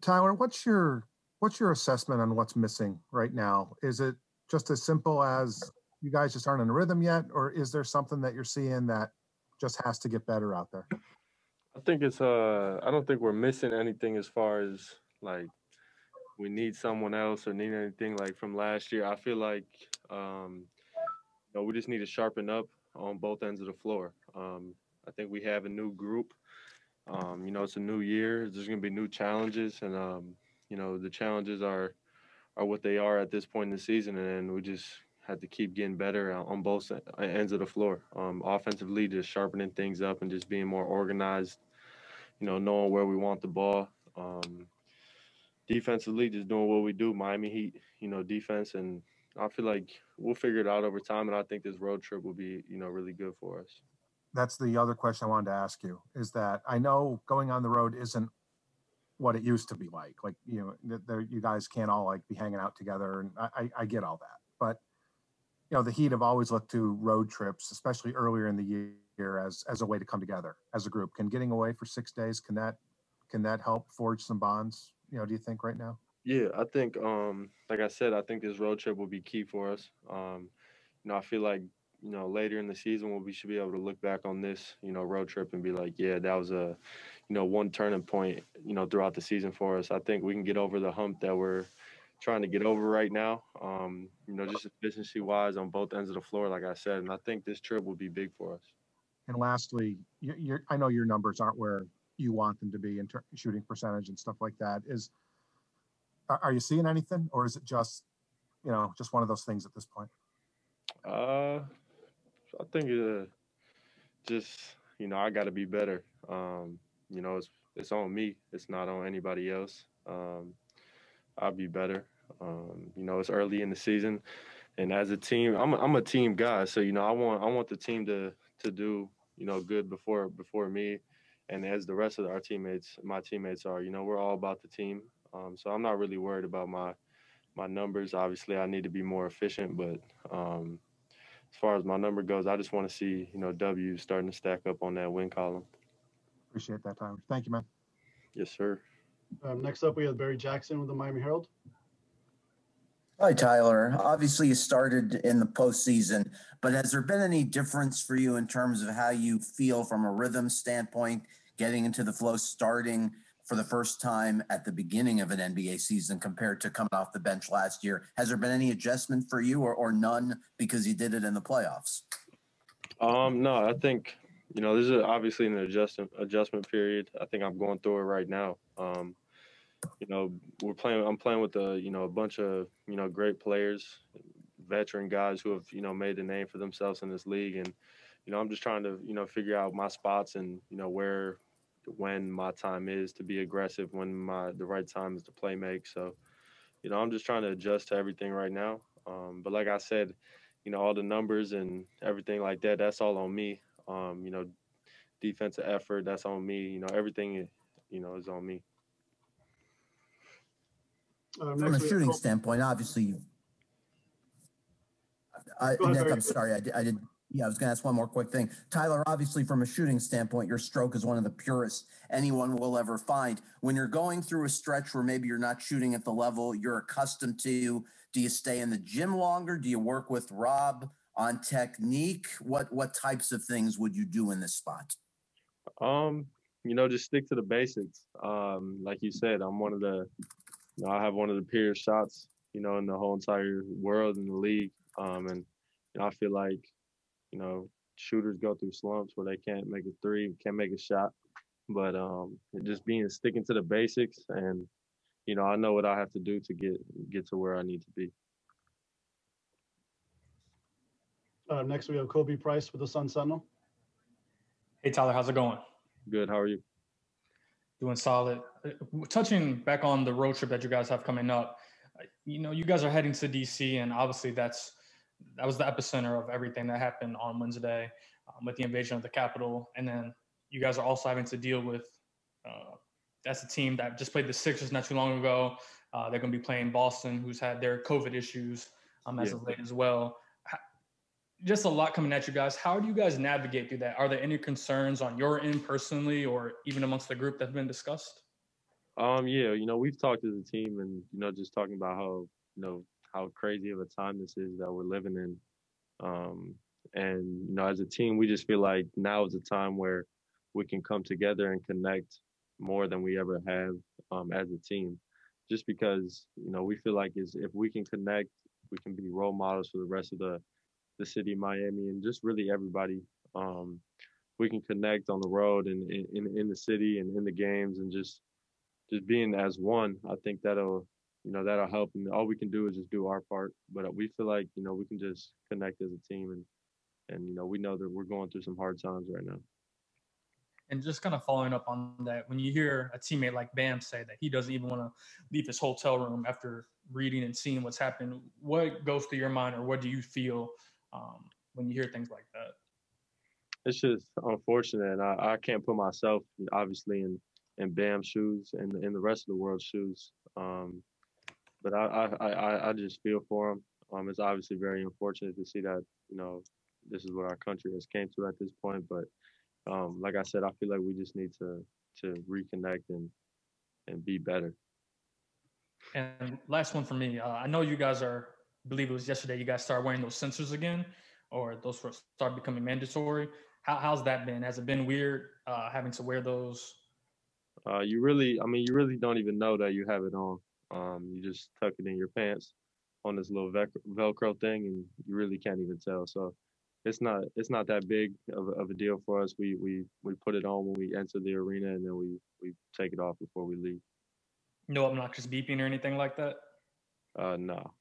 Tyler, what's your assessment on what's missing right now? Is it just as simple as you guys just aren't in a rhythm yet, or is there something that you're seeing that just has to get better out there? I think it's I don't think we're missing anything as far as like we need someone else or need anything like from last year. I feel like um we just need to sharpen up on both ends of the floor. I think we have a new group. It's a new year. There's going to be new challenges, and the challenges are what they are at this point in the season, and we just have to keep getting better on both ends of the floor. Offensively, just sharpening things up and just being more organized. Knowing where we want the ball. Defensively, just doing what we do. Miami Heat, defense, and I feel like we'll figure it out over time. And I think this road trip will be, really good for us. That's the other question I wanted to ask you, is that I know going on the road isn't what it used to be like. Like, you guys can't all like be hanging out together, and I get all that. But the Heat have always looked to road trips, especially earlier in the year, as a way to come together as a group. Can getting away for 6 days, can that help forge some bonds? Do you think right now? Yeah, I think, like I said, I think this road trip will be key for us. I feel like, later in the season, we should be able to look back on this, road trip and be like, yeah, that was a, one turning point, throughout the season for us. I think we can get over the hump that we're trying to get over right now, just efficiency wise on both ends of the floor, like I said. And I think this trip will be big for us. And lastly, I know your numbers aren't where you want them to be in shooting percentage and stuff like that. Are you seeing anything, or is it just one of those things at this point? Uh, I think just, I got to be better. It's on me. It's not on anybody else. I'll be better. It's early in the season, and as a team, I'm a team guy. So I want the team to do good before me, and as the rest of my teammates are. We're all about the team. So I'm not really worried about my numbers. Obviously, I need to be more efficient, but as far as my number goes, I just want to see W's starting to stack up on that win column. Appreciate that, Tyler. Thank you, man. Yes, sir. Next up, we have Barry Jackson with the Miami Herald. Hi, Tyler. Obviously, you started in the postseason, but has there been any difference for you in terms of how you feel from a rhythm standpoint, getting into the flow, starting for the first time at the beginning of an NBA season compared to coming off the bench last year? Has there been any adjustment for you or none because you did it in the playoffs? No, I think, this is obviously an adjustment period. I think I'm going through it right now. I'm playing with a bunch of, great players, veteran guys who have, made a name for themselves in this league. And, I'm just trying to, figure out my spots and, when my time is to be aggressive, when the right time is to play make. So, I'm just trying to adjust to everything right now. But like I said, all the numbers and everything like that, that's all on me. Defensive effort, that's on me. Everything, is on me. From a shooting standpoint, obviously, Nick, I'm sorry, I did. Yeah, I was going to ask one more quick thing. Tyler, obviously, from a shooting standpoint, your stroke is one of the purest anyone will ever find. When you're going through a stretch where maybe you're not shooting at the level you're accustomed to, do you stay in the gym longer? Do you work with Rob on technique? What types of things would you do in this spot? Just stick to the basics. Like you said, I'm one of the, I have one of the purest shots, in the whole entire world in the league. And I feel like, shooters go through slumps where they can't make a three, can't make a shot. But just sticking to the basics, and I know what I have to do to get to where I need to be. Next, we have Kobe Price with the Sun Sentinel. Hey, Tyler, how's it going? Good. How are you? Doing solid. Touching back on the road trip that you guys have coming up, you guys are heading to DC, and obviously that was the epicenter of everything that happened on Wednesday with the invasion of the Capitol. And then you guys are also having to deal with that's a team that just played the Sixers not too long ago. They're going to be playing Boston, who's had their COVID issues as of late as well. Just a lot coming at you guys. How do you guys navigate through that? Are there any concerns on your end personally or even amongst the group that have been discussed? Yeah, we've talked as a team and, just talking about how crazy of a time this is that we're living in. And, as a team, we just feel like now is a time where we can come together and connect more than we ever have as a team. Just because, we feel like if we can connect, we can be role models for the rest of the city of Miami and just really everybody. Um, we can connect on the road and in the city and in the games and just being as one. I think that'll help. And all we can do is just do our part. But we feel like we can just connect as a team and we know that we're going through some hard times right now. And just kind of following up on that, when you hear a teammate like Bam say that he doesn't even want to leave his hotel room after reading and seeing what's happened, what goes through your mind or what do you feel when you hear things like that? It's just unfortunate. And I can't put myself obviously in Bam's shoes and in the rest of the world's shoes. But I just feel for him. It's obviously very unfortunate to see that this is what our country has came to at this point. But like I said, I feel like we just need to reconnect and be better. And last one for me. I know you guys I believe it was yesterday, you guys started wearing those sensors again, or those start becoming mandatory. How's that been? Has it been weird having to wear those? You really don't even know that you have it on. You just tuck it in your pants on this little Velcro thing, and you really can't even tell. So it's not that big of a deal for us. We put it on when we enter the arena, and then we take it off before we leave. No obnoxious beeping or anything like that? No.